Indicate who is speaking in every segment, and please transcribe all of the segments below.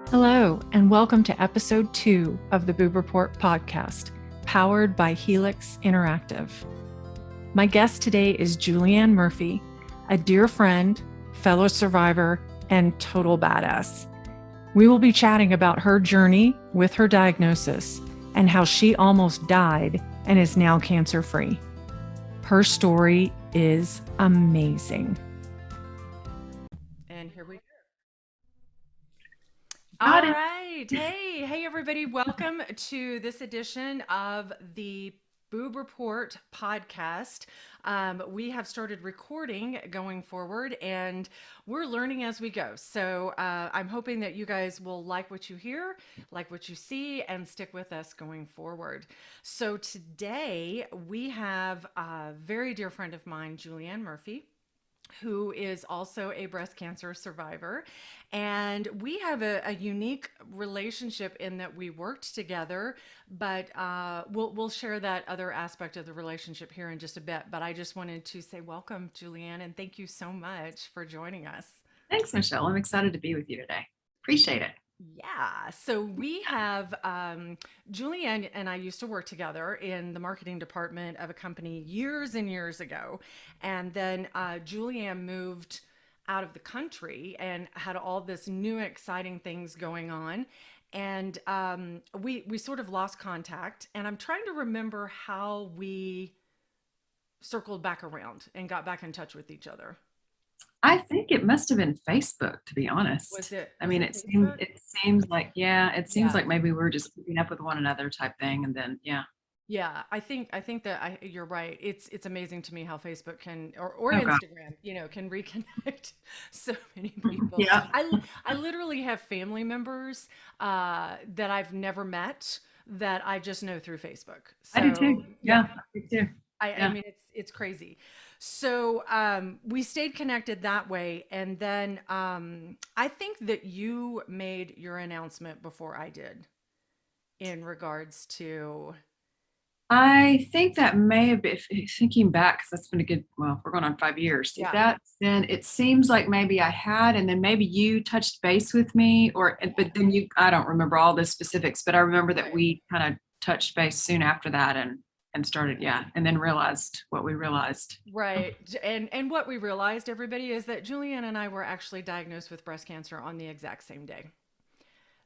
Speaker 1: Hello, and welcome to episode 2 of the Boob Report podcast, powered by Helix Interactive. My guest today is Julianne Murphy, a dear friend, fellow survivor, and total badass. We will be chatting about her journey with her diagnosis and how she almost died and is now cancer-free. Her story is amazing. And here we go. All right. Hey, everybody. Welcome to this edition of the Boob Report podcast. We have started recording going forward, and we're learning as we go. So I'm hoping that you guys will like what you hear, like what you see, and stick with us going forward. So today we have a very dear friend of mine, Julianne Murphy, who is also a breast cancer survivor. And we have a unique relationship in that we worked together, but we'll share that other aspect of the relationship here in just a bit. But I just wanted to say welcome, Julianne, and thank you so much for joining us.
Speaker 2: Thanks, Michelle. I'm excited to be with you today. Appreciate it.
Speaker 1: Yeah. So we have Julianne and I used to work together in the marketing department of a company years and years ago. And then Julianne moved out of the country and had all this new exciting things going on. And we sort of lost contact. And I'm trying to remember how we circled back around and got back in touch with each other.
Speaker 2: I think it must have been Facebook, to be honest.
Speaker 1: Was it?
Speaker 2: I mean,
Speaker 1: it
Speaker 2: it seems like, it seems
Speaker 1: Yeah.
Speaker 2: like maybe we were just keeping up with one another type thing. And then,
Speaker 1: Yeah, I think that you're right. It's amazing to me how Facebook can or
Speaker 2: Oh God.
Speaker 1: Instagram, can reconnect so many people.
Speaker 2: Yeah,
Speaker 1: I literally have family members that I've never met that I just know through Facebook.
Speaker 2: I do
Speaker 1: So
Speaker 2: too.
Speaker 1: yeah,
Speaker 2: Yeah, I do too.
Speaker 1: I
Speaker 2: Yeah.
Speaker 1: mean it's crazy. So we stayed connected that way, and then I think that you made your announcement before I did in regards to.
Speaker 2: I think that may have been, thinking back, because that's been a good, well, we're going on 5 years. If
Speaker 1: Yeah.
Speaker 2: that's then, it seems like maybe I had, and then maybe you touched base with me, but then I don't remember all the specifics, but I remember that
Speaker 1: Right.
Speaker 2: we kind of touched base soon after that and started, and then realized what we realized.
Speaker 1: Right. And what we realized, everybody, is that Julianne and I were actually diagnosed with breast cancer on the exact same day.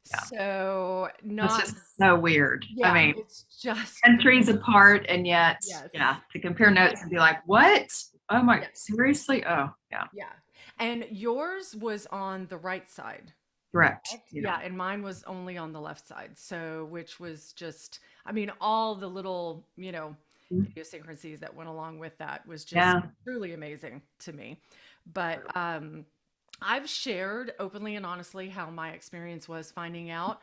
Speaker 2: Yeah.
Speaker 1: So
Speaker 2: That's
Speaker 1: not,
Speaker 2: just so weird. I
Speaker 1: yeah,
Speaker 2: mean,
Speaker 1: it's just
Speaker 2: countries apart, and yet,
Speaker 1: yes.
Speaker 2: to compare notes and be like, what? Oh my,
Speaker 1: Yes.
Speaker 2: seriously? Oh, yeah,
Speaker 1: Yeah. And yours was on the right side.
Speaker 2: correct.
Speaker 1: Correct? Yeah, and mine was only on the left side. So which was just, I mean, all the little, idiosyncrasies that went along with that was just
Speaker 2: Yeah.
Speaker 1: truly amazing to me. But I've shared openly and honestly how my experience was finding out.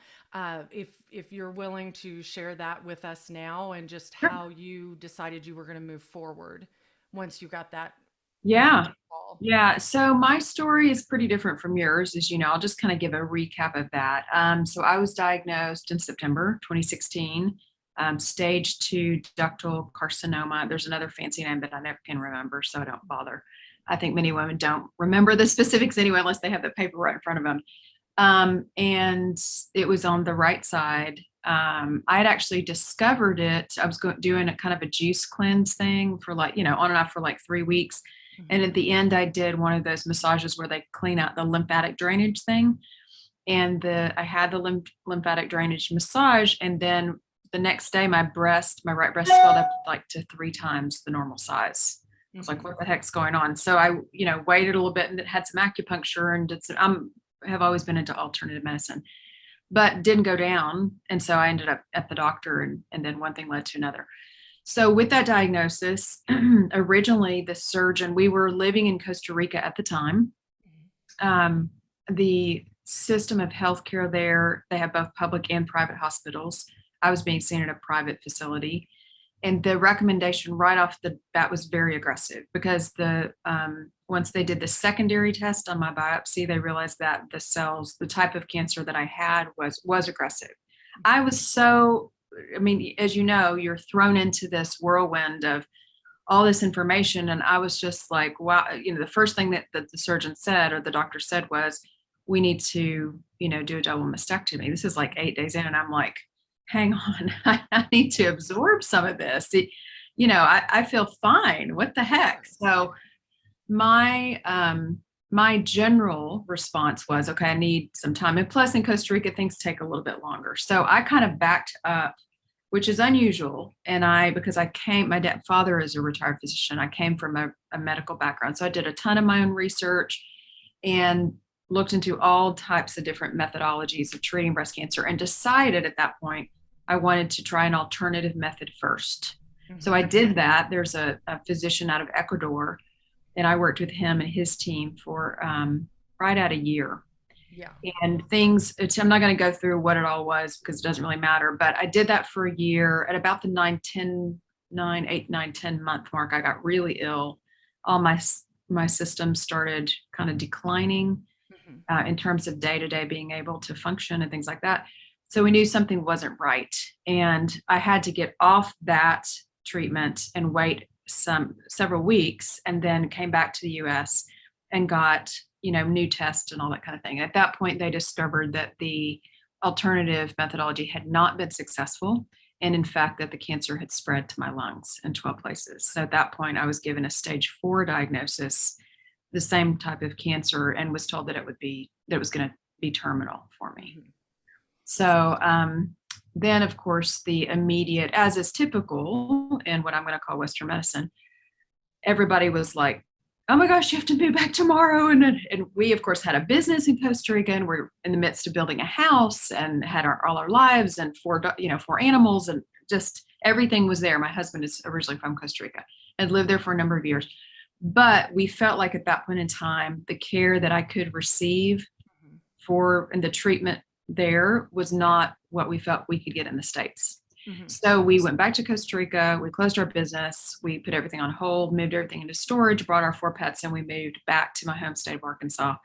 Speaker 1: If you're willing to share that with us now, and just
Speaker 2: Sure.
Speaker 1: how you decided you were going to move forward once you got that
Speaker 2: Yeah.
Speaker 1: call.
Speaker 2: Yeah. So my story is pretty different from yours, as you know. I'll just kind of give a recap of that. So I was diagnosed in September 2016, stage 2 ductal carcinoma. There's another fancy name that I never can remember, so I don't bother. I think many women don't remember the specifics anyway, unless they have the paper right in front of them. And it was on the right side. I had actually discovered it. I was doing a kind of a juice cleanse thing for on and off for like 3 weeks. And at the end, I did one of those massages where they clean out the lymphatic drainage thing. And I had the lymphatic drainage massage. And then the next day, my right breast swelled up like to 3 times the normal size. I was like, what the heck's going on? So I, waited a little bit and had some acupuncture and did some, have always been into alternative medicine, but didn't go down. And so I ended up at the doctor, and then one thing led to another. So with that diagnosis, originally the surgeon, we were living in Costa Rica at the time. The system of healthcare there, they have both public and private hospitals. I was being seen at a private facility. And the recommendation right off the bat was very aggressive, because once they did the secondary test on my biopsy, they realized that the type of cancer that I had was aggressive. I was so, I mean, as you know, you're thrown into this whirlwind of all this information. And I was just like, wow, the first thing that the surgeon said, or the doctor said, was, we need to, do a double mastectomy. This is like 8 days in, and I'm like, hang on, I need to absorb some of this. I feel fine. What the heck? So my my general response was, okay, I need some time. And plus in Costa Rica, things take a little bit longer. So I kind of backed up, which is unusual. And because my father is a retired physician, I came from a medical background. So I did a ton of my own research and looked into all types of different methodologies of treating breast cancer, and decided at that point I wanted to try an alternative method first. So I did that. There's a physician out of Ecuador, and I worked with him and his team for right at a year.
Speaker 1: Yeah.
Speaker 2: And I'm not going to go through what it all was because it doesn't really matter, but I did that for a year. At about the 8, 9, 10 month mark, I got really ill. All my systems started kind of declining in terms of day-to-day being able to function and things like that. So we knew something wasn't right. And I had to get off that treatment and wait several weeks, and then came back to the US and got, new tests and all that kind of thing. At that point, they discovered that the alternative methodology had not been successful. And in fact, that the cancer had spread to my lungs in 12 places. So at that point, I was given a stage 4 diagnosis, the same type of cancer, and was told that it was going to be terminal for me. So then, of course, the immediate, as is typical in what I'm going to call Western medicine, everybody was like, oh my gosh, you have to move back tomorrow. And we, of course, had a business in Costa Rica, and we're in the midst of building a house, and had all our lives, and 4 animals, and just everything was there. My husband is originally from Costa Rica and lived there for a number of years. But we felt like at that point in time, the care that I could receive and the treatment there was not what we felt we could get in the States. So we went back to Costa Rica, we closed our business, we put everything on hold, moved everything into storage, brought our 4 pets, and we moved back to my home state of Arkansas.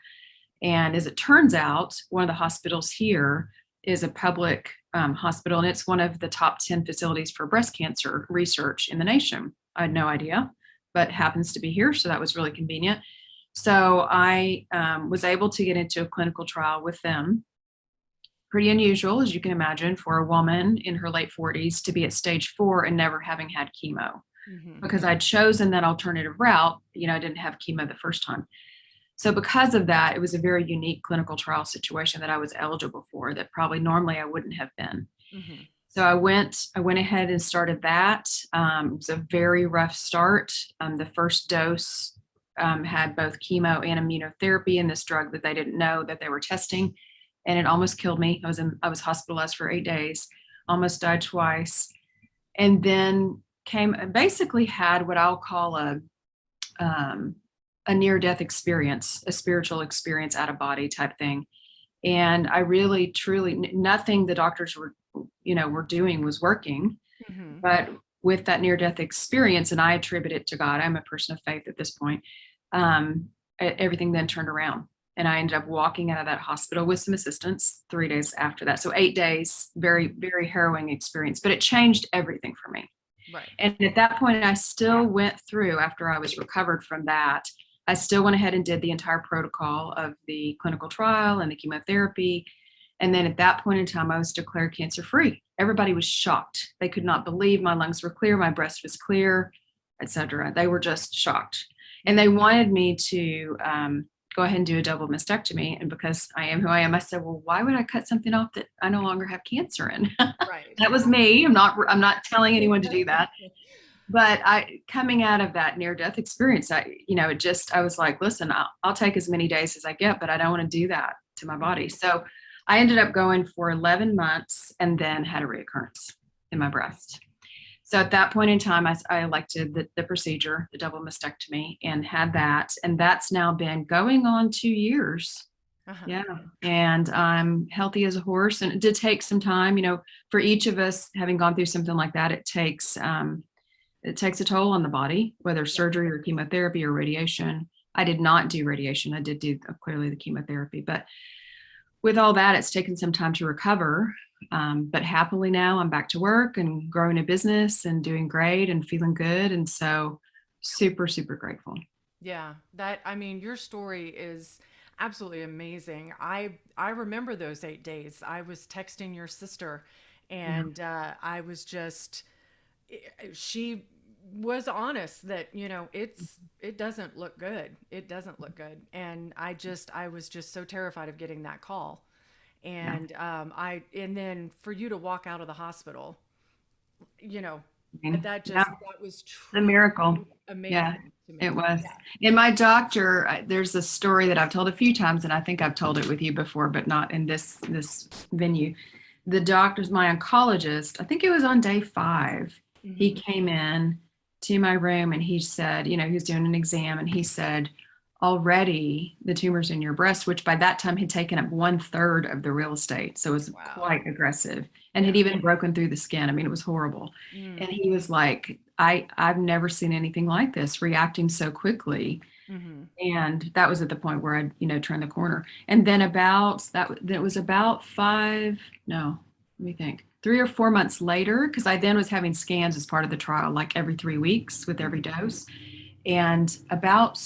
Speaker 2: And as it turns out, one of the hospitals here is a public hospital, and it's one of the top 10 facilities for breast cancer research in the nation. I had no idea, but happens to be here, so that was really convenient. So I was able to get into a clinical trial with them. Pretty unusual, as you can imagine, for a woman in her late 40s to be at stage 4 and never having had chemo. Because I'd chosen that alternative route. I didn't have chemo the first time. So because of that, it was a very unique clinical trial situation that I was eligible for, that probably normally I wouldn't have been. So I went ahead and started that. It was a very rough start. The first dose had both chemo and immunotherapy in this drug that they didn't know that they were testing. And it almost killed me. I was hospitalized for 8 days, almost died twice, and then basically had what I'll call a near-death experience, a spiritual experience, out of body type thing. And I really, truly, nothing the doctors were doing was working. But with that near-death experience, and I attribute it to God, I'm a person of faith at this point, everything then turned around. And I ended up walking out of that hospital with some assistance 3 days after that. So 8 days, very, very harrowing experience, but it changed everything for me.
Speaker 1: Right.
Speaker 2: And at that point, I still went through, after I was recovered from that, I still went ahead and did the entire protocol of the clinical trial and the chemotherapy. And then at that point in time, I was declared cancer-free. Everybody was shocked. They could not believe my lungs were clear, my breast was clear, etc. They were just shocked. And they wanted me to go ahead and do a double mastectomy. And because I am who I am, I said, well, why would I cut something off that I no longer have cancer in?
Speaker 1: Right.
Speaker 2: That was me. I'm not telling anyone to do that. But coming out of that near-death experience, I was like, listen, I'll take as many days as I get, but I don't want to do that to my body. So I ended up going for 11 months and then had a reoccurrence in my breast. So at that point in time, I elected the procedure, the double mastectomy, and had that. And that's now been going on 2 years. Yeah. And I'm healthy as a horse. And it did take some time, for each of us having gone through something like that, it takes a toll on the body, whether surgery or chemotherapy or radiation. I did not do radiation. I did do clearly the chemotherapy, but with all that, it's taken some time to recover. But happily now I'm back to work and growing a business and doing great and feeling good. And so super, super grateful.
Speaker 1: Yeah, your story is absolutely amazing. I remember those 8 days. I was texting your sister,
Speaker 2: Yeah.
Speaker 1: and I was just she was honest that it doesn't look good. It doesn't look good, and I was just so terrified of getting that call,
Speaker 2: Yeah.
Speaker 1: and and then for you to walk out of the hospital, you know,
Speaker 2: Yeah.
Speaker 1: that was
Speaker 2: The
Speaker 1: truly
Speaker 2: miracle. Yeah,
Speaker 1: amazing to
Speaker 2: it
Speaker 1: me.
Speaker 2: was.
Speaker 1: Yeah.
Speaker 2: And my doctor, there's a story that I've told a few times, and I think I've told it with you before, but not in this venue. The doctor's my oncologist. I think it was on day 5. He
Speaker 1: Hmm.
Speaker 2: came in to my room and he said, he was doing an exam, and he said, already the tumors in your breast, which by that time had taken up 1/3 of the real estate. So it was
Speaker 1: Wow.
Speaker 2: quite aggressive and had
Speaker 1: Yeah.
Speaker 2: even broken through the skin. I mean, it was horrible. And
Speaker 1: Mm.
Speaker 2: he was like, I've never seen anything like this, reacting so quickly.
Speaker 1: Hmm.
Speaker 2: And that was at the point where I, turned the corner. And then about that was about 5, no, let me think, 3 or 4 months later, because I then was having scans as part of the trial, like every 3 weeks with every dose. And about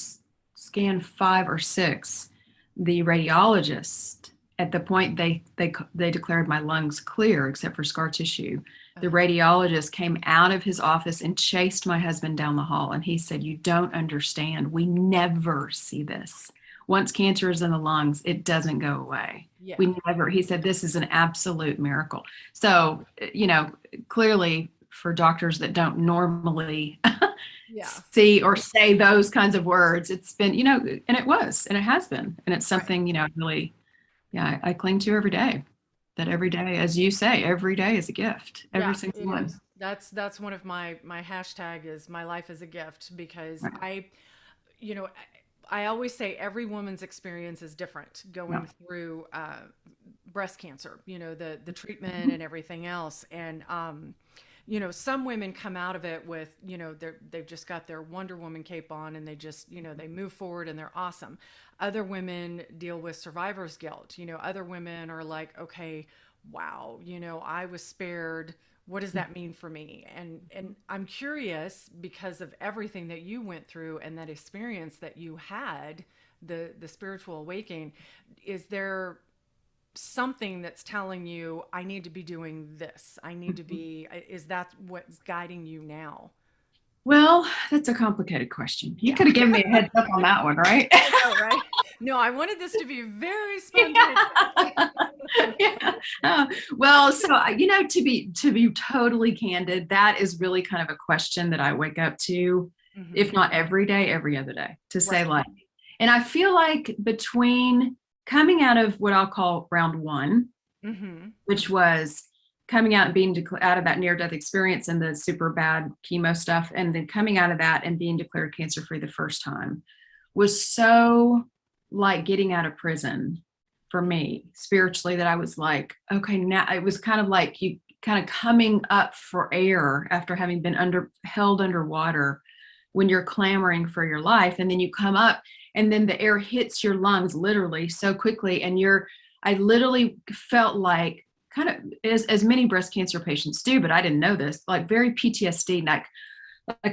Speaker 2: scan 5 or 6, the radiologist, at the point they declared my lungs clear except for scar tissue, the
Speaker 1: Uh-huh.
Speaker 2: radiologist came out of his office and chased my husband down the hall. And he said, "You don't understand. We never see this. Once cancer is in the lungs, it doesn't go away.
Speaker 1: Yeah.
Speaker 2: We never," he said, "this is an absolute miracle." So, clearly for doctors that don't normally
Speaker 1: Yeah.
Speaker 2: see or say those kinds of words, it's been, and it was, and it has been. And it's
Speaker 1: Right.
Speaker 2: something, really, yeah, I cling to every day. That every day, as you say, every day is a gift, every
Speaker 1: Yeah,
Speaker 2: single
Speaker 1: it
Speaker 2: one.
Speaker 1: is. That's one of my hashtag is my life is a gift because
Speaker 2: Right.
Speaker 1: you know, I always say every woman's experience is different
Speaker 2: Yeah.
Speaker 1: going through breast cancer, the treatment
Speaker 2: Mhm.
Speaker 1: and everything else. And, some women come out of it with, they've just got their Wonder Woman cape on and they just, they move forward and they're awesome. Other women deal with survivor's guilt. Other women are like, okay, wow, I was spared. What does that mean for me? And I'm curious because of everything that you went through and that experience that you had, the spiritual awakening, is there something that's telling you I need to be doing this? I need to be, is that what's guiding you now?
Speaker 2: Well, that's a complicated question. You
Speaker 1: Yeah.
Speaker 2: could have given me a heads up on that one, right?
Speaker 1: I know, right? No, I wanted this to be very spontaneous.
Speaker 2: Yeah. Well, so to be totally candid, that is really kind of a question that I wake up to,
Speaker 1: Hmm.
Speaker 2: if not every day, every other day, to say
Speaker 1: Right.
Speaker 2: like, and I feel like between coming out of what I'll call round 1,
Speaker 1: Hmm.
Speaker 2: which was coming out and being out of that near death experience and the super bad chemo stuff, and then coming out of that and being declared cancer free the first time, was so like getting out of prison for me spiritually, that I was like, okay, now it was kind of like you kind of coming up for air after having been held underwater when you're clamoring for your life, and then you come up and then the air hits your lungs literally so quickly, and I literally felt like, kind of as many breast cancer patients do, but I didn't know this, like very PTSD, like,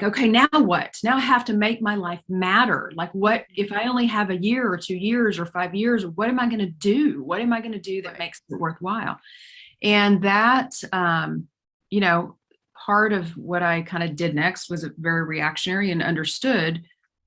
Speaker 2: okay, now what? Now I have to make my life matter. Like, what if I only have a year or 2 years or 5 years? What am I going to do? What am I going to do that
Speaker 1: Right.
Speaker 2: makes it worthwhile? And that, you know, part of what I kind of did next was very reactionary and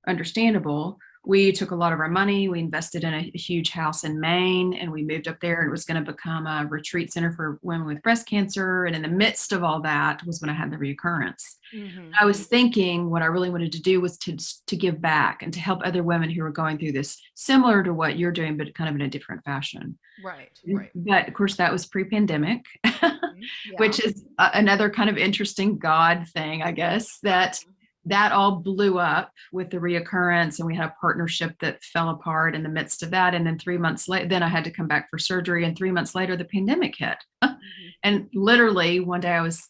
Speaker 2: understandable. We took a lot of our money. We invested in a huge house in Maine, and we moved up there, and it was going to become a retreat center for women with breast cancer. And in the midst of all that was when I had the reoccurrence.
Speaker 1: Hmm.
Speaker 2: I was thinking what I really wanted to do was to give back and to help other women who are going through this, similar to what you're doing, but kind of in a different fashion.
Speaker 1: Right. Right.
Speaker 2: But of course, that was pre-pandemic,
Speaker 1: Mhm. Yeah.
Speaker 2: which is another kind of interesting God thing, I guess, that all blew up with the reoccurrence, and we had a partnership that fell apart in the midst of that. And then 3 months later, then I had to come back for surgery, and 3 months later, the pandemic hit.
Speaker 1: Hmm.
Speaker 2: And literally one day I was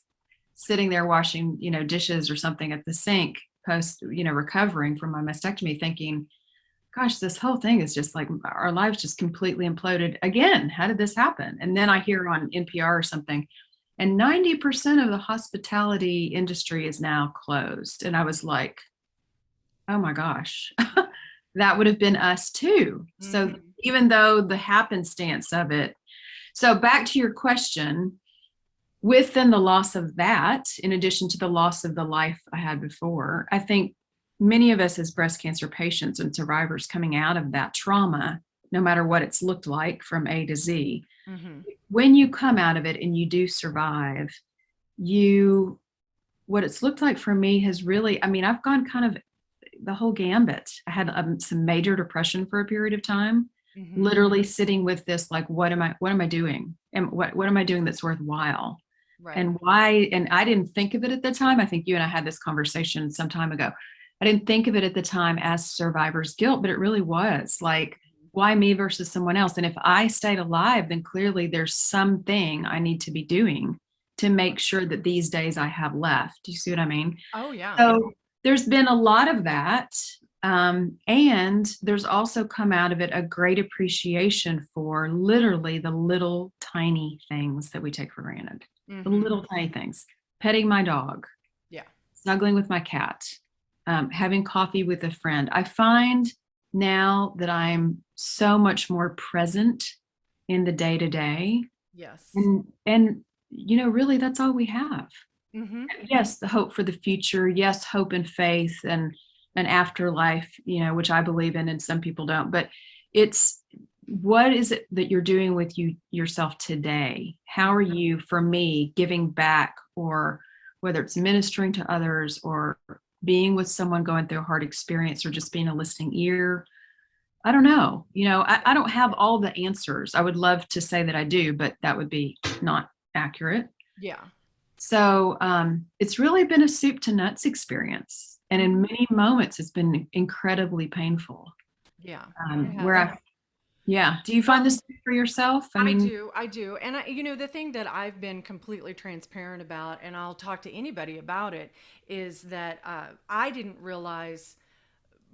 Speaker 2: sitting there washing, dishes or something at the sink post, recovering from my mastectomy, thinking, gosh, this whole thing is just like our lives just completely imploded again. How did this happen? And then I
Speaker 1: Right.
Speaker 2: hear on NPR or something, and 90% of the hospitality industry is now closed. And I was like, oh my gosh, that would have been us too. So
Speaker 1: Mhm.
Speaker 2: even though the happenstance of it, so back to your question, within the loss of that, in addition to the loss of the life I had before, I think many of us as breast cancer patients and survivors coming out of that trauma, no matter what it's looked like from A to Z,
Speaker 1: Mhm.
Speaker 2: when you come out of it and you do survive, you, what it's looked like for me has really, I mean, I've gone kind of the whole gambit. I had some major depression for a period of time,
Speaker 1: Mhm.
Speaker 2: literally sitting with this, like, what am I doing? And what am I doing that's worthwhile?
Speaker 1: Right.
Speaker 2: And why? And I didn't think of it at the time. I think you and I had this conversation some time ago. I didn't think of it at the time as survivor's guilt, but it really was like, why me versus someone else? And if I stayed alive, then clearly there's something I need to be doing to make sure that these days I have left. Do you see what I mean?
Speaker 1: Oh yeah.
Speaker 2: So there's been a lot of that. And there's also come out of it a great appreciation for literally the little tiny things that we take for granted. The
Speaker 1: Mhm.
Speaker 2: little tiny things. Petting my dog,
Speaker 1: Yeah.
Speaker 2: snuggling with my cat, having coffee with a friend. I find now that I'm so much more present in the day to day.
Speaker 1: Yes.
Speaker 2: And really that's all we have.
Speaker 1: Mhm.
Speaker 2: Yes, the hope for the future. Yes, hope and faith and an afterlife, which I believe in and some people don't. But it's, what is it that you're doing with yourself today? How are you, for me, giving back, or whether it's ministering to others or being with someone going through a hard experience or just being a listening ear? I don't know. I don't have all the answers. I would love to say that I do, but that would be not accurate.
Speaker 1: Yeah.
Speaker 2: So it's really been a soup to nuts experience. And in
Speaker 1: Mhm.
Speaker 2: many moments, it's been incredibly painful.
Speaker 1: Yeah. It
Speaker 2: Where
Speaker 1: has.
Speaker 2: I, yeah. Do you find
Speaker 1: Well,
Speaker 2: this for yourself? I
Speaker 1: I
Speaker 2: mean,
Speaker 1: do, I do. And the thing that I've been completely transparent about, and I'll talk to anybody about it, is that I didn't realize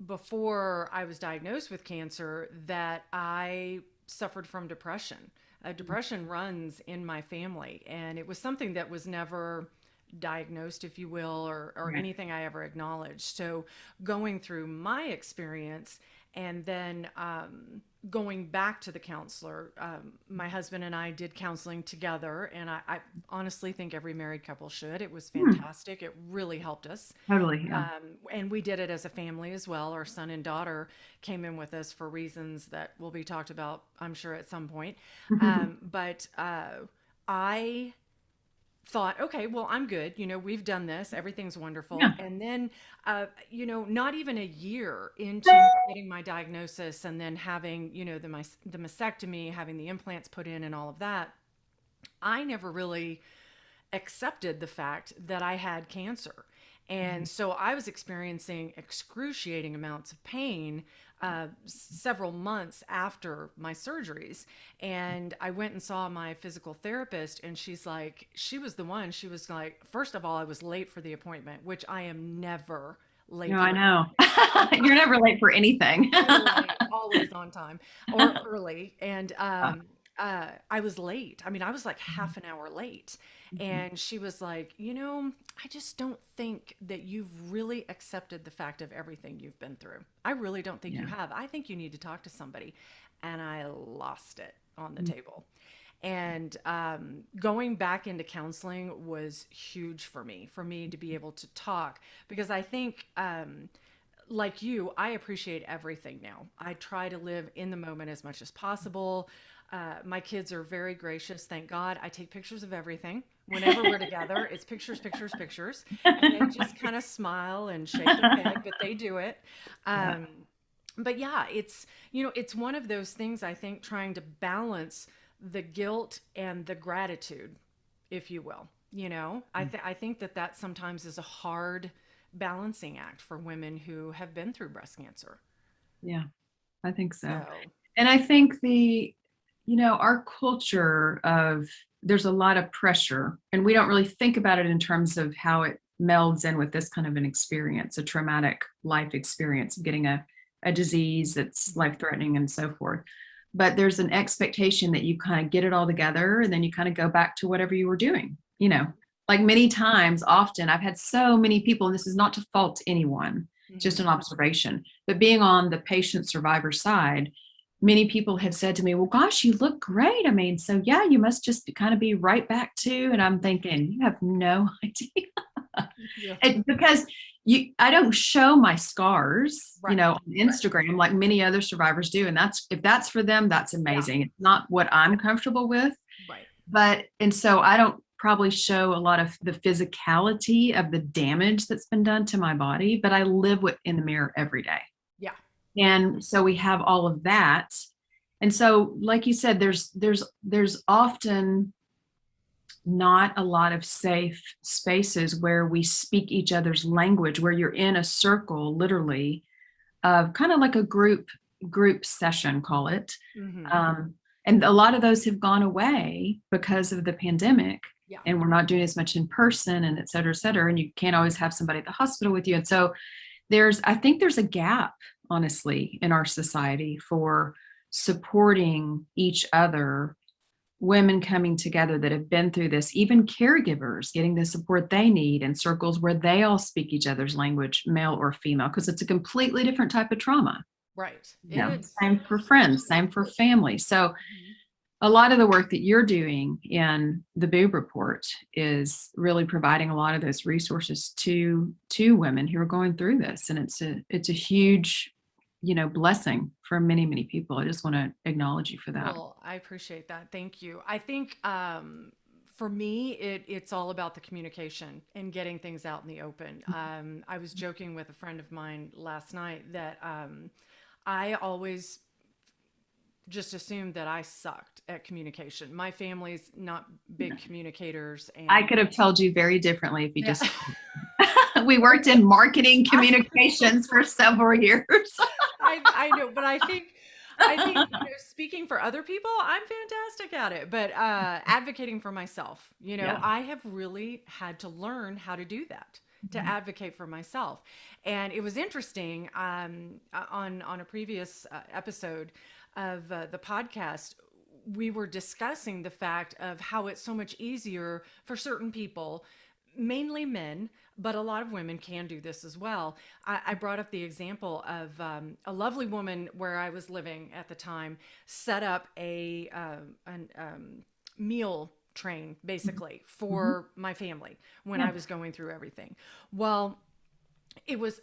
Speaker 1: before I was diagnosed with cancer that I suffered from depression. Depression runs in my family, and it was something that was never diagnosed, if you will, or
Speaker 2: right.
Speaker 1: anything I ever acknowledged. So going through my experience and then going back to the counselor, my husband and I did counseling together, and I honestly think every married couple should. It was
Speaker 2: Hmm,
Speaker 1: fantastic. It really helped us.
Speaker 2: totally. Yeah.
Speaker 1: And we did it as a family as well. Our son and daughter came in with us for reasons that will be talked about, I'm sure, at some point. But I thought, okay, well, I'm good. We've done this. Everything's wonderful.
Speaker 2: Yeah.
Speaker 1: And then, not even a year into getting my diagnosis and then having, the mastectomy, having the implants put in and all of that, I never really accepted the fact that I had cancer. And so I was experiencing excruciating amounts of pain several months after my surgeries. And I went and saw my physical therapist, and she was the one. She was like, first of all, I was late for the appointment, which I am never
Speaker 2: No,
Speaker 1: late
Speaker 2: I
Speaker 1: for
Speaker 2: know.
Speaker 1: anything.
Speaker 2: You're never late for anything.
Speaker 1: Always on time or early. And
Speaker 2: Uh,
Speaker 1: I was late. I mean, I was like half an hour late.
Speaker 2: mhm.
Speaker 1: And she was like, I just don't think that you've really accepted the fact of everything you've been through. I really don't think you
Speaker 2: Yeah.
Speaker 1: have. I think you need to talk to somebody. And I lost it on the table. And going back into counseling was huge for me to be able to talk, because I think like you, I appreciate everything now. I try to live in the moment as much as possible. My kids are very gracious, thank God. I take pictures of everything. Whenever we're together, it's pictures, pictures, pictures. And they just kind of smile and shake their head, but they do it.
Speaker 2: Yeah.
Speaker 1: Um, but yeah, it's one of those things, I think, trying to balance the guilt and the gratitude, if you will. I think that sometimes is a hard balancing act for women who have been through breast cancer.
Speaker 2: Yeah, I think so.
Speaker 1: So,
Speaker 2: And I think our culture of, there's a lot of pressure, and we don't really think about it in terms of how it melds in with this kind of an experience, a traumatic life experience of getting a disease that's life threatening and so forth. But there's an expectation that you kind of get it all together and then you kind of go back to whatever you were doing. Like many times, often, I've had so many people, and this is not to fault anyone, just
Speaker 1: Hmm.
Speaker 2: an observation. But being on the patient survivor side, many people have said to me, well, gosh, you look great. I mean, so yeah, you must just kind of be right back to. And I'm thinking, you have no idea.
Speaker 1: Yeah.
Speaker 2: Because I don't show my scars,
Speaker 1: Right.
Speaker 2: on Instagram like many other survivors do. And if that's for them, that's
Speaker 1: Yeah.
Speaker 2: amazing. It's not what I'm comfortable with.
Speaker 1: Right.
Speaker 2: And so I don't probably show a lot of the physicality of the damage that's been done to my body, but I live in the mirror every day.
Speaker 1: Yeah.
Speaker 2: And so we have all of that. And so, like you said, there's often not a lot of safe spaces where we speak each other's language, where you're in a circle, literally, of kind of like a group session, call it.
Speaker 1: Hmm.
Speaker 2: Um, and a lot of those have gone away because of the pandemic.
Speaker 1: Yeah.
Speaker 2: And we're not doing as much in person, and et cetera, et cetera. And you can't always have somebody at the hospital with you. And so I think there's a gap, honestly, in our society for supporting each other, women coming together that have been through this, even caregivers getting the support they need in circles where they all speak each other's language, male or female, because it's a completely different type of trauma.
Speaker 1: Right. It is.
Speaker 2: Same for friends, same for family. So
Speaker 1: Mhm.
Speaker 2: a lot of the work that you're doing in the boob report is really providing a lot of those resources to women who are going through this, and it's a huge blessing for many, many people. I just want to acknowledge you for that.
Speaker 1: Well, I appreciate that. Thank you. I think for me, it's all about the communication and getting things out in the open. I was joking with a friend of mine last night that I always just assumed that I sucked at communication. My family's not big communicators,
Speaker 2: I
Speaker 1: and
Speaker 2: could have told you very differently if you
Speaker 1: yeah.
Speaker 2: just we worked in marketing communications for several years.
Speaker 1: I know, but I think speaking for other people, I'm fantastic at it. But advocating for myself,
Speaker 2: Yeah.
Speaker 1: I have really had to learn how to do that, to advocate for myself. And it was interesting on a previous episode of the podcast. We were discussing the fact of how it's so much easier for certain people, mainly men, but a lot of women can do this as well. I brought up the example of a lovely woman where I was living at the time set up a meal train basically
Speaker 2: Mhm.
Speaker 1: for my family when I
Speaker 2: Yeah.
Speaker 1: was going through everything. Well, it was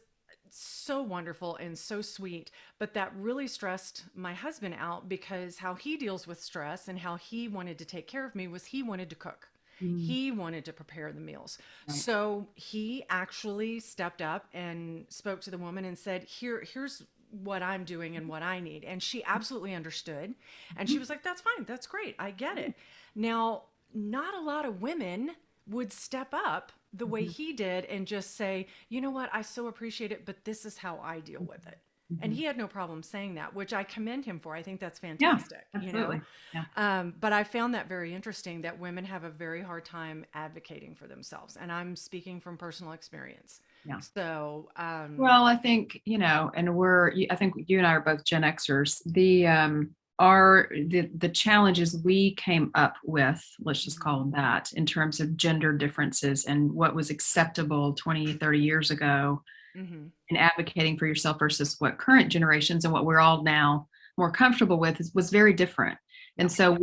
Speaker 1: so wonderful and so sweet, but that really stressed my husband out because how he deals with stress and how he wanted to take care of me was he wanted to cook.
Speaker 2: Mm,
Speaker 1: He wanted to prepare the meals.
Speaker 2: right.
Speaker 1: So he actually stepped up and spoke to the woman and said, here's what I'm doing and what I need. And she absolutely understood. And she was like, that's fine. That's great. I get it. Now, not a lot of women would step up the way
Speaker 2: Mhm.
Speaker 1: he did and just say, you know what, I so appreciate it, but this is how I deal with it. And
Speaker 2: Mhm.
Speaker 1: he had no problem saying that, which I commend him for. I think that's
Speaker 2: Yeah,
Speaker 1: fantastic.
Speaker 2: absolutely. Yeah.
Speaker 1: But I found that very interesting that women have a very hard time advocating for themselves. And I'm speaking from personal experience.
Speaker 2: Yeah.
Speaker 1: So,
Speaker 2: Well, I think, I think you and I are both Gen Xers. The challenges we came up with, let's just
Speaker 1: mhm,
Speaker 2: call them that, in terms of gender differences and what was acceptable 20, 30 years ago
Speaker 1: mhm,
Speaker 2: in advocating for yourself versus what current generations and what we're all now more comfortable with was very different.
Speaker 1: yeah,
Speaker 2: And so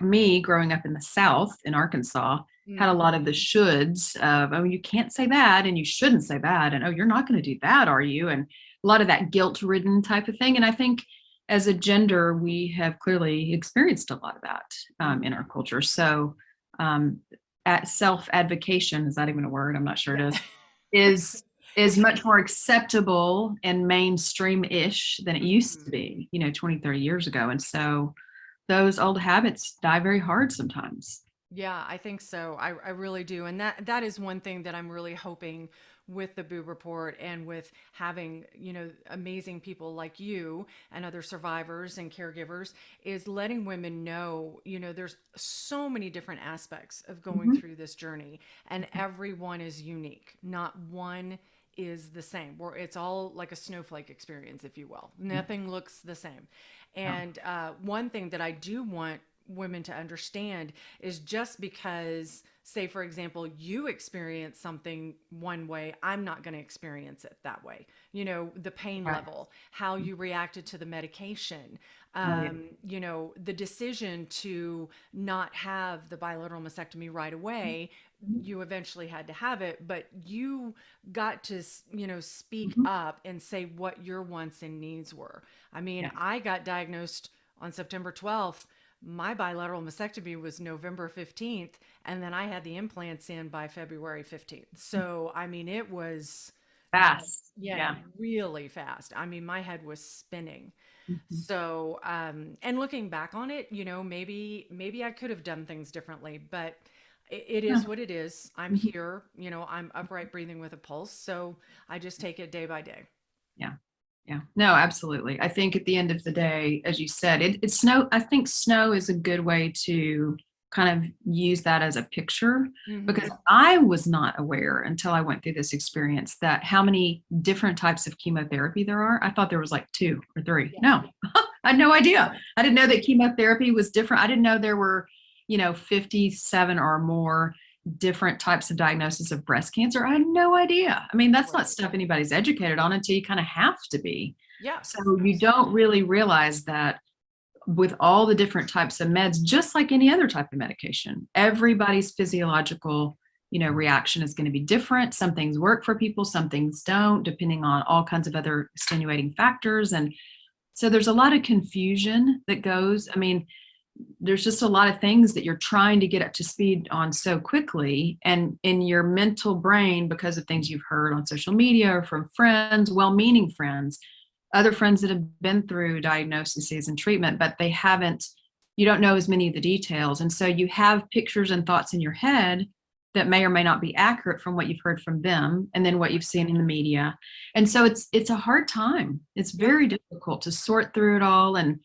Speaker 2: me growing up in the South in Arkansas had a
Speaker 1: mhm,
Speaker 2: lot of the shoulds of, oh, you can't say that and you shouldn't say that. And, oh, you're not going to do that, are you? And a lot of that guilt ridden type of thing. And I think as a gender, we have clearly experienced a lot of that in
Speaker 1: mhm,
Speaker 2: our culture. So um, at self advocation, is that even a word? I'm not sure it
Speaker 1: yeah.
Speaker 2: is is much more acceptable and mainstream-ish than it used to
Speaker 1: Mhm.
Speaker 2: be, 20, 30 years ago. And so those old habits die very hard sometimes.
Speaker 1: Yeah, I think so. I really do. And that is one thing that I'm really hoping with the Boob Report and with having, amazing people like you and other survivors and caregivers is letting women know, there's so many different aspects of going
Speaker 2: Mhm.
Speaker 1: through this journey and everyone is unique. Not one is the same. Where it's all like a snowflake experience, if you will.
Speaker 2: Yeah.
Speaker 1: Nothing looks the same.
Speaker 2: Yeah.
Speaker 1: And one thing that I do want women to understand is just because, say, for example, you experience something one way, I'm not going to experience it that way. You know, the pain
Speaker 2: Right.
Speaker 1: level, how you reacted to the medication,
Speaker 2: Right.
Speaker 1: you know, the decision to not have the bilateral mastectomy right away. You eventually had to have it, but you got to, you know, speak
Speaker 2: Mhm.
Speaker 1: up and say what your wants and needs were. I mean,
Speaker 2: Yeah.
Speaker 1: I got diagnosed on September 12th. My bilateral mastectomy was November 15th, and then I had the implants in by February 15th. So, I mean, it was,
Speaker 2: Fast.
Speaker 1: yeah,
Speaker 2: Yeah.
Speaker 1: really fast. I mean, my head was spinning.
Speaker 2: Mhm.
Speaker 1: So, and looking back on it, you know, maybe I could have done things differently, but it
Speaker 2: Yeah.
Speaker 1: is what it is. I'm
Speaker 2: Mhm.
Speaker 1: here, you know, I'm upright breathing with a pulse, so I just take it day by day.
Speaker 2: Yeah. Yeah. No, absolutely. I think at the end of the day, as you said, it's snow. I think snow is a good way to kind of use that as a picture because
Speaker 1: Hmm.
Speaker 2: I was not aware until I went through this experience that how many different types of chemotherapy there are. I thought there was like two or three.
Speaker 1: Yeah.
Speaker 2: No, I had no idea. I didn't know that chemotherapy was different. I didn't know there were, 57 or more different types of diagnosis of breast cancer. I had no idea. I mean, that's not
Speaker 1: Right.
Speaker 2: stuff anybody's educated on until you kind of have to be. So
Speaker 1: Yes,
Speaker 2: you don't
Speaker 1: absolutely.
Speaker 2: really realize that with all the different types of meds, just like any other type of medication, everybody's physiological, reaction is going to be different. Some things work for people, some things don't, depending on all kinds of other extenuating factors. And so there's a lot of confusion that goes. I mean, there's just a lot of things that you're trying to get up to speed on so quickly, and in your mental brain, because of things you've heard on social media or from friends, well-meaning friends, other friends that have been through diagnoses and treatment, but they haven't, you don't know as many of the details, and so you have pictures and thoughts in your head that may or may not be accurate from what you've heard from them and then what you've seen in the media. And so it's a hard time. It's
Speaker 1: Yeah.
Speaker 2: very difficult to sort through it all. And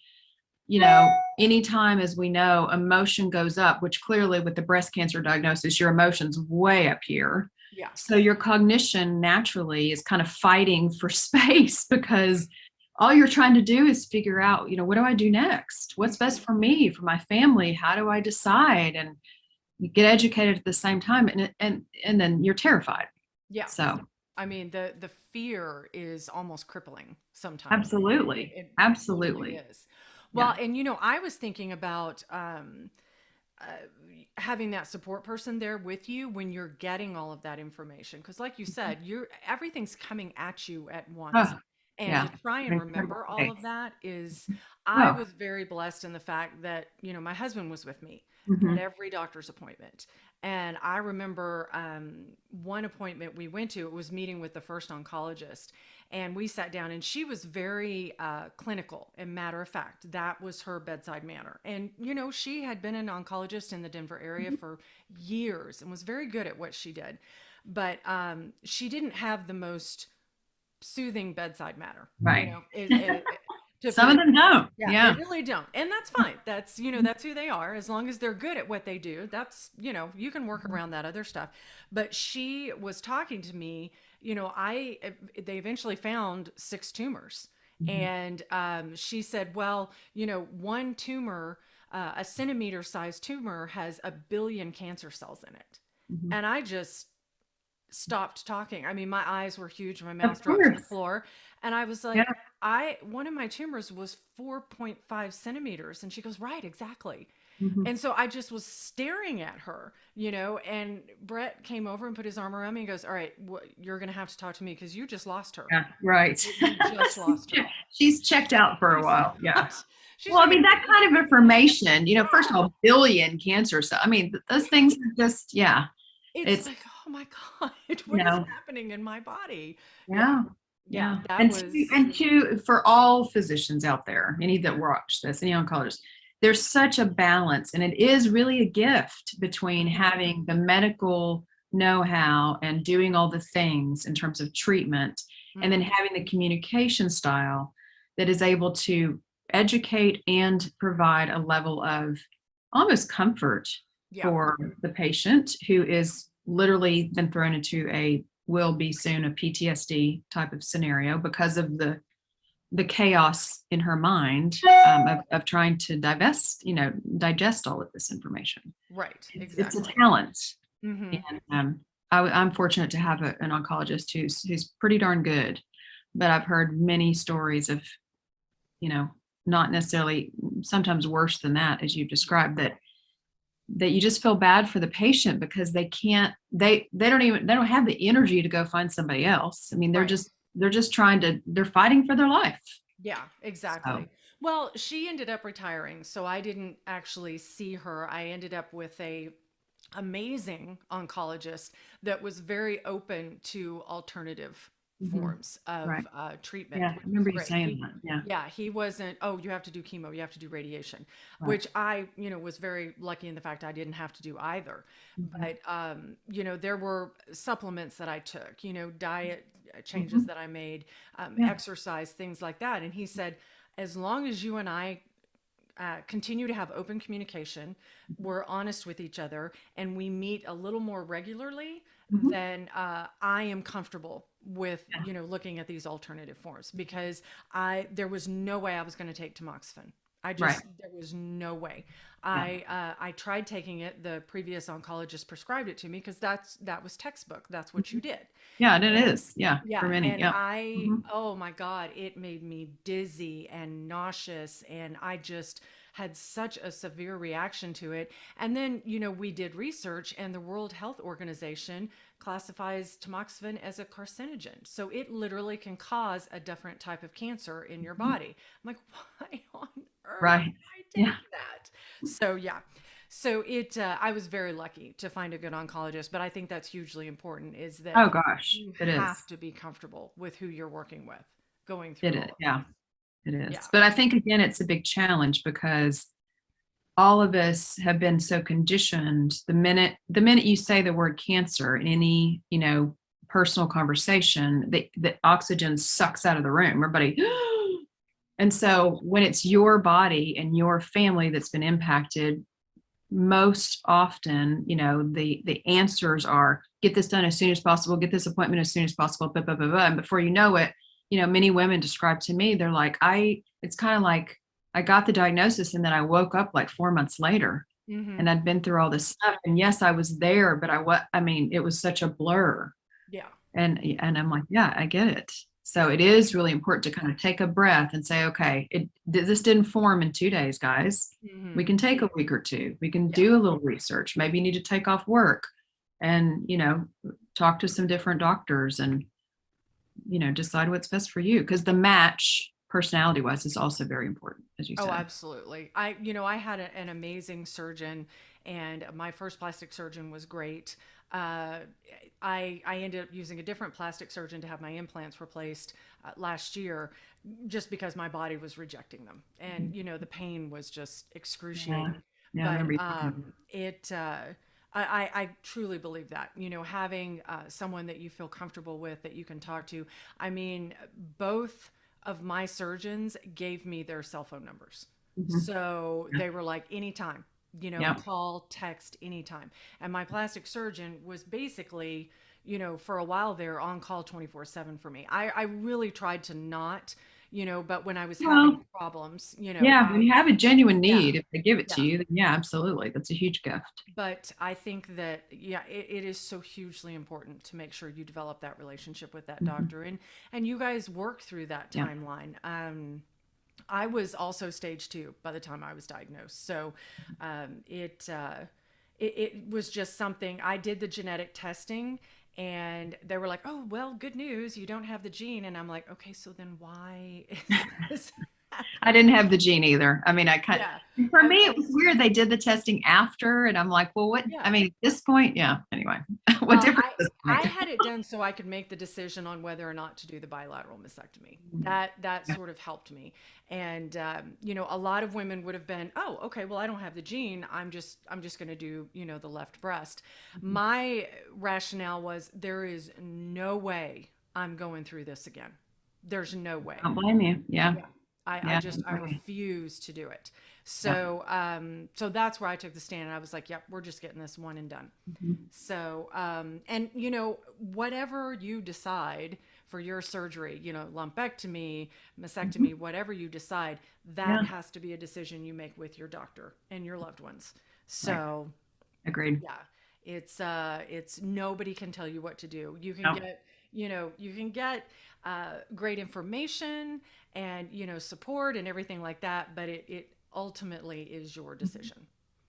Speaker 2: anytime, as we know, emotion goes up, which clearly with the breast cancer diagnosis, your emotion's way up here.
Speaker 1: Yeah.
Speaker 2: So your cognition naturally is kind of fighting for space because all you're trying to do is figure out, what do I do next? What's best for me, for my family? How do I decide? And you get educated at the same time, and then you're terrified.
Speaker 1: Yeah.
Speaker 2: So
Speaker 1: I mean, the fear is almost crippling sometimes.
Speaker 2: absolutely,
Speaker 1: It really
Speaker 2: absolutely.
Speaker 1: is. Well,
Speaker 2: Yeah.
Speaker 1: and you know, I was thinking about uh, having that support person there with you when you're getting all of that information, because, like you said, you're everything's coming at you at once,
Speaker 2: Oh,
Speaker 1: and
Speaker 2: yeah.
Speaker 1: to try and
Speaker 2: Incredible
Speaker 1: remember all of
Speaker 2: pace.
Speaker 1: that is. I
Speaker 2: Oh.
Speaker 1: was very blessed in the fact that, you know, my husband was with me at
Speaker 2: Mhm.
Speaker 1: every doctor's appointment. And I remember one appointment we went to, it was meeting with the first oncologist. And we sat down, and she was very clinical and matter of fact. That was her bedside manner. And, you know, she had been an oncologist in the Denver area for years and was very good at what she did. But she didn't have the most soothing bedside manner, you
Speaker 2: Right.
Speaker 1: know, to
Speaker 2: Some
Speaker 1: put
Speaker 2: of
Speaker 1: it.
Speaker 2: them don't.
Speaker 1: Yeah, they
Speaker 2: Yeah.
Speaker 1: really don't. And that's fine. That's, you know, that's who they are. As long as they're good at what they do, that's, you know, you can work around that other stuff. But she was talking to me, you know, they eventually found 6 tumors.
Speaker 2: Mhm.
Speaker 1: And she said, well, you know, one tumor, a centimeter sized tumor has 1 billion cancer cells in it.
Speaker 2: Mhm.
Speaker 1: And I just stopped talking. I mean, my eyes were huge, my mouth
Speaker 2: Of
Speaker 1: dropped to the
Speaker 2: course.
Speaker 1: floor, and I was
Speaker 2: Yeah.
Speaker 1: like, one of my tumors was 4.5 centimeters. And she goes, right, exactly.
Speaker 2: Mhm.
Speaker 1: And so I just was staring at her, you know, and Brett came over and put his arm around me and goes, all right, you're going to have to talk to me because you just lost her.
Speaker 2: Yeah. Right.
Speaker 1: You just lost her.
Speaker 2: She's checked out for a
Speaker 1: She's
Speaker 2: while. Yeah.
Speaker 1: not, she's
Speaker 2: Well, I
Speaker 1: not
Speaker 2: mean,
Speaker 1: going to
Speaker 2: that
Speaker 1: make it.
Speaker 2: kind of information, first of
Speaker 1: Yeah.
Speaker 2: all, billion cancer. So, I mean, those things are just, yeah,
Speaker 1: It's
Speaker 2: it's,
Speaker 1: like, oh my God,
Speaker 2: you
Speaker 1: what is
Speaker 2: know,
Speaker 1: happening in my body? Yeah.
Speaker 2: yeah.
Speaker 1: Yeah.
Speaker 2: Yeah.
Speaker 1: That
Speaker 2: And two,
Speaker 1: was,
Speaker 2: and two, for all physicians out there, any that watch this, any oncologists, there's such a balance. And it is really a gift between
Speaker 1: mhm,
Speaker 2: having the medical know-how and doing all the things in terms of treatment, and then
Speaker 1: mhm.
Speaker 2: having the communication style that is able to educate and provide a level of almost comfort
Speaker 1: Yeah.
Speaker 2: for the patient who is literally been thrown into a will be soon a PTSD type of scenario because of the the chaos in her mind of trying to digest all of this information.
Speaker 1: Right.
Speaker 2: It's a
Speaker 1: Exactly.
Speaker 2: talent.
Speaker 1: Hmm.
Speaker 2: And I'm fortunate to have an oncologist who's pretty darn good. But I've heard many stories of, you know, not necessarily, sometimes worse than that, as you described, that you just feel bad for the patient because they don't have the energy to go find somebody else. I mean,
Speaker 1: Right.
Speaker 2: they're just they're fighting for their life.
Speaker 1: Yeah,
Speaker 2: So,
Speaker 1: exactly. Well, she ended up retiring, so I didn't actually see her. I ended up with a amazing oncologist that was very open to alternative
Speaker 2: mhm,
Speaker 1: forms of
Speaker 2: right.
Speaker 1: treatment,
Speaker 2: Yeah, I
Speaker 1: which was
Speaker 2: remember you
Speaker 1: great.
Speaker 2: saying that. Yeah.
Speaker 1: Yeah, he wasn't, oh, you have to do chemo, you have to do radiation,
Speaker 2: Right.
Speaker 1: which I, was very lucky in the fact I didn't have to do either.
Speaker 2: Mhm,
Speaker 1: But, there were supplements that I took, diet changes
Speaker 2: mhm,
Speaker 1: that I made,
Speaker 2: yeah.
Speaker 1: exercise, things like that. And he said, as long as you and I continue to have open communication,
Speaker 2: Mhm,
Speaker 1: we're honest with each other, and we meet a little more regularly,
Speaker 2: mhm,
Speaker 1: then I am comfortable with
Speaker 2: yeah.
Speaker 1: looking at these alternative forms, because there was no way I was going to take tamoxifen.
Speaker 2: Right.
Speaker 1: There was no way.
Speaker 2: Yeah.
Speaker 1: I tried taking it. The previous oncologist prescribed it to me because that was textbook. That's what you
Speaker 2: Mhm.
Speaker 1: did.
Speaker 2: Yeah, and it
Speaker 1: And
Speaker 2: is. Yeah,
Speaker 1: yeah,
Speaker 2: for many.
Speaker 1: and
Speaker 2: Yeah. Mhm.
Speaker 1: oh my God, it made me dizzy and nauseous. And I just had such a severe reaction to it. And then, we did research, and the World Health Organization classifies tamoxifen as a carcinogen. So it literally can cause a different type of cancer in your
Speaker 2: Mhm.
Speaker 1: body. I'm like, why on earth
Speaker 2: Right.
Speaker 1: would I
Speaker 2: Yeah.
Speaker 1: take that? So, yeah. So I was very lucky to find a good oncologist, but I think that's hugely important, is that
Speaker 2: Oh gosh,
Speaker 1: you
Speaker 2: it
Speaker 1: have
Speaker 2: is.
Speaker 1: to be comfortable with who you're working with going
Speaker 2: It
Speaker 1: through
Speaker 2: is.
Speaker 1: all of
Speaker 2: Yeah,
Speaker 1: this.
Speaker 2: it
Speaker 1: Yeah.
Speaker 2: is. But I think again, it's a big challenge because all of us have been so conditioned. The minute you say the word cancer in any, personal conversation, the oxygen sucks out of the room. Everybody. And so when it's your body and your family that's been impacted, most often, the answers are get this done as soon as possible, get this appointment as soon as possible, blah, blah, blah, blah. And before you know it, many women describe to me, they're like, it's kind of like I got the diagnosis and then I woke up like 4 months later
Speaker 1: Hmm.
Speaker 2: and I'd been through all this stuff. And yes, I was there, but I mean, it was such a blur.
Speaker 1: Yeah.
Speaker 2: And I'm like, yeah, I get it. So
Speaker 1: Yeah.
Speaker 2: it is really important to kind of take a breath and say, okay, this didn't form in 2 days, guys. We
Speaker 1: Hmm.
Speaker 2: can take a week or two. We can
Speaker 1: Yeah.
Speaker 2: do a little research. Maybe you need to take off work and, talk to some different doctors and, decide what's best for you. Because the match personality wise is also very important, as you
Speaker 1: Oh,
Speaker 2: said.
Speaker 1: absolutely. I had an amazing surgeon, and my first plastic surgeon was great. Uh, I ended up using a different plastic surgeon to have my implants replaced last year, just because my body was rejecting them, and
Speaker 2: Mhm.
Speaker 1: the pain was just
Speaker 2: Yeah.
Speaker 1: excruciating.
Speaker 2: Yeah. I
Speaker 1: But
Speaker 2: remember you talking about
Speaker 1: it. I truly believe that, having someone that you feel comfortable with, that you can talk to. I mean, both of my surgeons gave me their cell phone numbers.
Speaker 2: that. Mhm.
Speaker 1: So
Speaker 2: Yeah.
Speaker 1: they were like, anytime,
Speaker 2: Yeah.
Speaker 1: call, text, anytime. And my plastic surgeon was basically, for a while there, on call 24/7 for me. I really tried to not, but when I was having
Speaker 2: Well,
Speaker 1: problems,
Speaker 2: yeah, when you have a genuine
Speaker 1: yeah,
Speaker 2: need, if they give it to
Speaker 1: yeah.
Speaker 2: you, then yeah, absolutely. That's a huge gift.
Speaker 1: But I think that, yeah, it is so hugely important to make sure you develop that relationship with that
Speaker 2: Mhm.
Speaker 1: doctor, and you guys work through that
Speaker 2: Yeah.
Speaker 1: timeline. I was also stage 2 by the time I was diagnosed. So it was just something. I did the genetic testing, and they were like, "Oh, well, good news, you don't have the gene." And I'm like, "Okay, so then why is this
Speaker 2: I didn't
Speaker 1: happening?"
Speaker 2: have the gene either. I mean,
Speaker 1: Yeah.
Speaker 2: for me,
Speaker 1: I
Speaker 2: it was
Speaker 1: was
Speaker 2: weird. They did the testing after, and I'm like, well, what? I
Speaker 1: Yeah.
Speaker 2: mean, at this point, yeah. Anyway, what
Speaker 1: Well,
Speaker 2: difference does it
Speaker 1: I
Speaker 2: make?
Speaker 1: had it done so I could make the decision on whether or not to do the bilateral mastectomy. That
Speaker 2: Yeah.
Speaker 1: sort of helped me. And a lot of women would have been, "Oh, okay, well, I don't have the gene. I'm just going to do, the left breast."
Speaker 2: Mhm.
Speaker 1: My rationale was, there is no way I'm going through this again. There's no way.
Speaker 2: Don't blame you. Yeah.
Speaker 1: Yeah. I
Speaker 2: Yeah.
Speaker 1: just
Speaker 2: Don't
Speaker 1: I
Speaker 2: blame you.
Speaker 1: refuse to do it.
Speaker 2: Yeah.
Speaker 1: So that's where I took the stand, and I was like, "Yep, we're just getting this one and done."
Speaker 2: Mhm.
Speaker 1: So, and whatever you decide for your surgery, lumpectomy, mastectomy, whatever you decide, that
Speaker 2: Yeah.
Speaker 1: has to be a decision you make with your doctor and your loved ones.
Speaker 2: Right.
Speaker 1: So,
Speaker 2: Agreed.
Speaker 1: yeah, it's nobody can tell you what to do. You can
Speaker 2: No.
Speaker 1: get, great information and, support and everything like that, but it ultimately is your decision.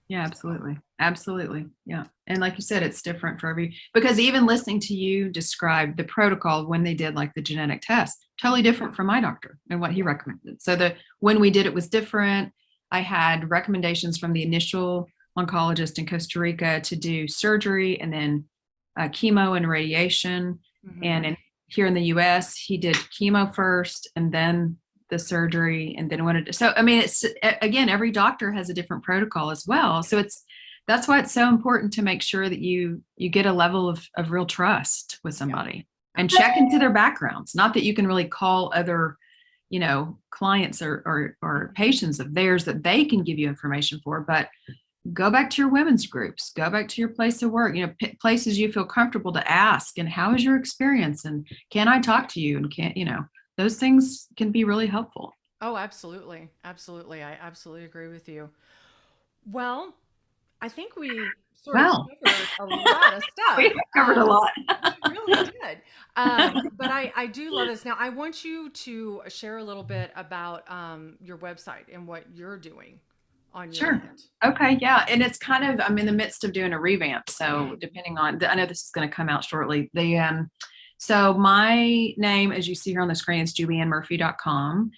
Speaker 2: Yeah,
Speaker 1: So,
Speaker 2: absolutely. Absolutely. Yeah. And like you said, it's different for because even listening to you describe the protocol when they did like the genetic test, totally different from my doctor and what he
Speaker 1: yeah.
Speaker 2: recommended. So when we did it was different. I had recommendations from the initial oncologist in Costa Rica to do surgery and then chemo and radiation.
Speaker 1: Hmm.
Speaker 2: And here in the US, he did chemo first and then the surgery and then wanted to, so I mean it's again every doctor has a different protocol as well, so that's why it's so important to make sure that you get a level of real trust with
Speaker 1: Yeah,
Speaker 2: somebody and check
Speaker 1: absolutely.
Speaker 2: into their backgrounds. Not that you can really call other clients or
Speaker 1: Mhm.
Speaker 2: patients of theirs that they can give you information for, but go back to your women's groups, go back to your place of work, places you feel comfortable to ask, and how is your experience, and can I talk to you, and can those things can be really helpful.
Speaker 1: Oh, absolutely. Absolutely. I absolutely agree with you. Well, I think we sort of
Speaker 2: Well,
Speaker 1: covered a lot of stuff.
Speaker 2: we covered a lot.
Speaker 1: We really did. But I do love this. Now, I want you to share a little bit about your website and what you're doing on your
Speaker 2: Sure.
Speaker 1: end.
Speaker 2: Okay. Yeah. And it's kind of, I'm in the midst of doing a revamp. So depending on, I know this is going to come out shortly. So my name, as you see here on the screen, is juliannemurphy.com.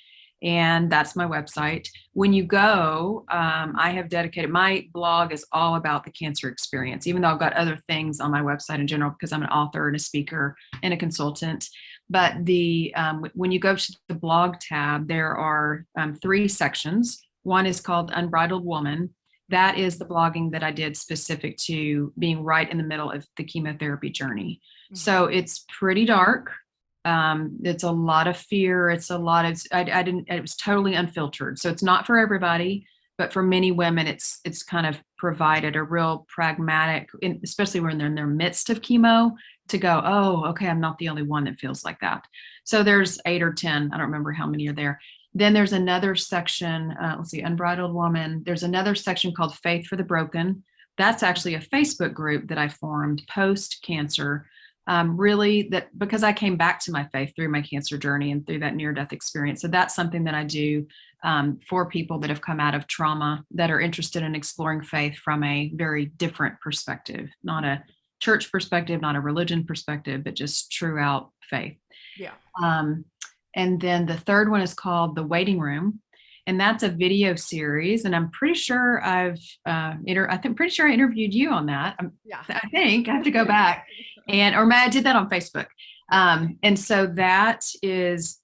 Speaker 2: And that's my website. When you go, I have dedicated, my blog is all about the cancer experience, even though I've got other things on my website in general, because I'm an author and a speaker and a consultant. But when you go to the blog tab, there are 3 sections. One is called Unbridled Woman. That
Speaker 1: Hmm.
Speaker 2: is the blogging that I did specific to being right in the middle of the chemotherapy journey.
Speaker 1: Hmm.
Speaker 2: So it's pretty dark. It's a lot of fear. It's a lot of, I didn't, it was totally unfiltered. So it's not for everybody, but for many women, it's kind of provided a real pragmatic, especially when they're in their midst of chemo, to go, oh, okay, I'm not the only one that feels like that. So there's 8 or 10, I don't remember how many are there. Then there's another section, let's see, Unbridled Woman. There's another section called Faith for the Broken. That's actually a Facebook group that I formed post cancer. Really, that because I came back to my faith through my cancer journey and through that near death experience. So that's something that I do for people that have come out of trauma that are interested in exploring faith from a very different perspective, not a church perspective, not a religion perspective, but just true out faith.
Speaker 1: Yeah.
Speaker 2: Um, and then the third one is called The Waiting Room. And that's a video series. And I'm pretty sure pretty sure I interviewed you on that.
Speaker 1: Yeah.
Speaker 2: I think I have to go back or I did that on Facebook. And so that is,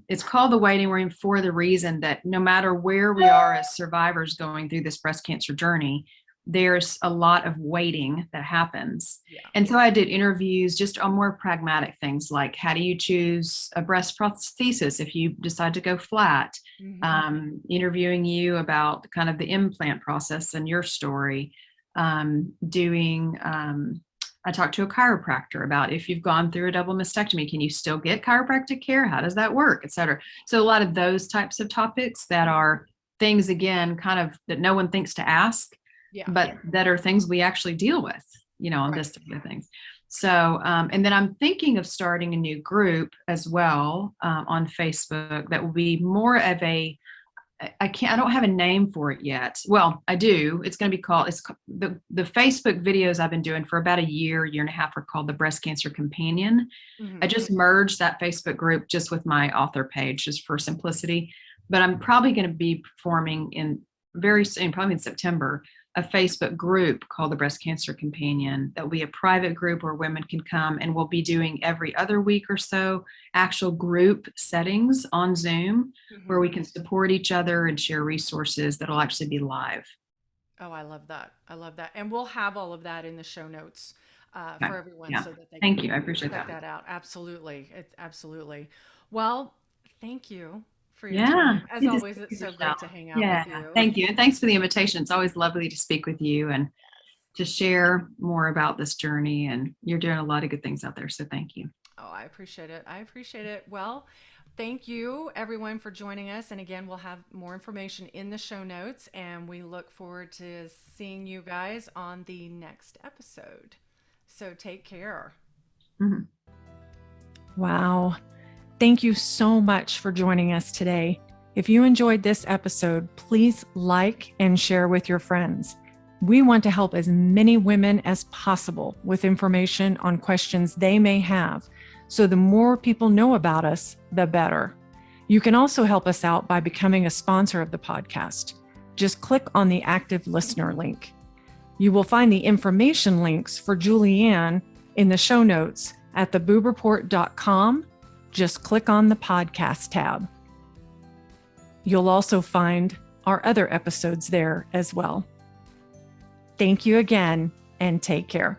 Speaker 2: it's called The Waiting Room for the reason that no matter where we are as survivors going through this breast cancer journey, there's a lot of waiting that happens.
Speaker 1: Yeah.
Speaker 2: And so I did interviews just on more pragmatic things like how do you choose a breast prosthesis if you decide to go flat?
Speaker 1: Hmm.
Speaker 2: Interviewing you about kind of the implant process and your story. I talked to a chiropractor about if you've gone through a double mastectomy, can you still get chiropractic care? How does that work, et cetera? So a lot of those types of topics that are things, again, kind of that no one thinks to ask,
Speaker 1: Yeah.
Speaker 2: but that are things we actually deal with, on
Speaker 1: Right.
Speaker 2: this type of things. So, and then I'm thinking of starting a new group as well on Facebook that will be more of I don't have a name for it yet. Well, I do. It's going to be called, the Facebook videos I've been doing for about a year and a half are called the Breast Cancer Companion. I
Speaker 1: Hmm.
Speaker 2: just merged that Facebook group just with my author page just for simplicity. But I'm probably going to be forming in very soon, probably in September, a Facebook group called the Breast Cancer Companion that will be a private group where women can come, and we'll be doing every other week or so actual group settings on Zoom where
Speaker 1: Hmm.
Speaker 2: we can support each other and share resources that'll actually be live.
Speaker 1: Oh, I love that. I love that. And we'll have all of that in the show notes
Speaker 2: Okay.
Speaker 1: for everyone
Speaker 2: Yeah.
Speaker 1: so that they
Speaker 2: Thank
Speaker 1: can
Speaker 2: you. I appreciate
Speaker 1: check
Speaker 2: that.
Speaker 1: that out. Absolutely. It's absolutely. Well, thank you for your
Speaker 2: Yeah.
Speaker 1: time. As
Speaker 2: Good to
Speaker 1: always,
Speaker 2: see
Speaker 1: it's
Speaker 2: you,
Speaker 1: so
Speaker 2: Michelle.
Speaker 1: great to hang out
Speaker 2: Yeah.
Speaker 1: with you.
Speaker 2: Thank you. And thanks for the invitation. It's always lovely to speak with you and to share more about this journey. And you're doing a lot of good things out there. So thank you.
Speaker 1: Oh, I appreciate it. I appreciate it. Well, thank you everyone for joining us. And again, we'll have more information in the show notes, and we look forward to seeing you guys on the next episode. So take care.
Speaker 2: Mhm.
Speaker 1: Wow. Thank you so much for joining us today. If you enjoyed this episode, please like and share with your friends. We want to help as many women as possible with information on questions they may have. So the more people know about us, the better. You can also help us out by becoming a sponsor of the podcast. Just click on the active listener link. You will find the information links for Julianne in the show notes at theboobreport.com. Just click on the podcast tab. You'll also find our other episodes there as well. Thank you again, and take care.